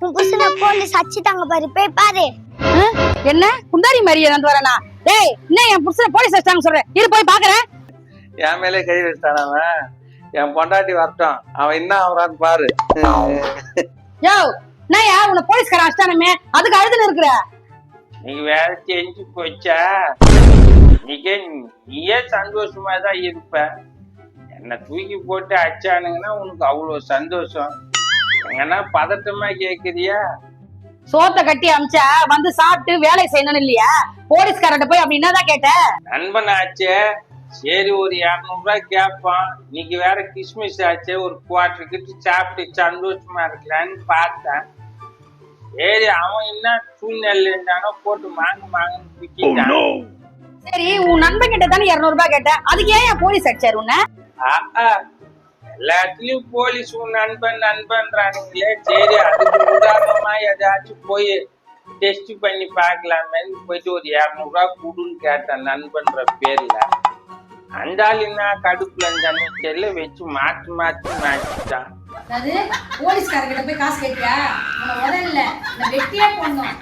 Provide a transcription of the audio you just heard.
உன் புருஷனை போலீஸ் அடிச்சிட்டாங்க பாரு, போய் பாரு. என்ன குண்டாரி மாதிரியே நான் வரேனா? டேய், என்ன என் புருஷனை போலீஸ் அடிச்சாங்க சொல்றேன், இரு போய் பாக்குறேன். என் மேலே கை வச்சிட்டான் அவன். என் பொண்டாட்டி வரட்டும், அவன் என்ன ஆகுறான்னு பாரு. யோ, என்னய்யா உன்னை போலீஸ்காரன் அடிச்சானுமே, அதுக்கு அழுதுன்னு இருக்கிற? நீ வேலை செஞ்சு போச்சா, நீயே சந்தோஷமா தான் இருப்ப. என்ன தூக்கி போட்டு அடிச்சானுங்கன்னா உனக்கு அவ்வளவு சந்தோஷம். எங்கன்னா பதட்டமா கேக்குறியா? சோத்தை கட்டி அமிச்சா வந்து சாப்பிட்டு வேலை செய்யணும் இல்லையா? போலீஸ்காரட்ட போய் அப்படி என்னதான் கேட்ட? நண்பன் ஆச்சே, சரி ஒரு 200 ரூபாய் கேட்பான். இன்னைக்கு வேற கிறிஸ்மஸ் ஆச்சே, ஒரு குவார்டர் கிட்ட சாப்பிட்டு சந்தோஷமா இருக்கலான்னு பார்த்தேன். சரி அவன் என்ன சூழ்நிலை இருந்தானோ போட்டு மாங்கன்னு பிடிக்கிட்டான். சரி, உன் நண்பன் கிட்ட தானே 200 ரூபாய் கேட்ட, அதுக்கு ஏன் போலீஸ் அடிச்சாரு உன்ன? எல்லாத்துலயும் போலீஸ் உன் நண்பன்றானுங்களே. சரி அதுக்கு உதாரணமா ஏதாச்சும் போய் டெஸ்ட் பண்ணி பார்க்கலாமே போயிட்டு ஒரு 200 ரூபாய் கொடுன்னு கேட்டேன் நண்பன்ற பேர்ல. அந்த ஆள் என்ன கடுப்புல இருந்தானு தெரியல, வச்சு மாத்திட்டான். போலீஸ்காரங்கிட்ட போய் காசு கேட்டியா? வெட்டியே போடணும்.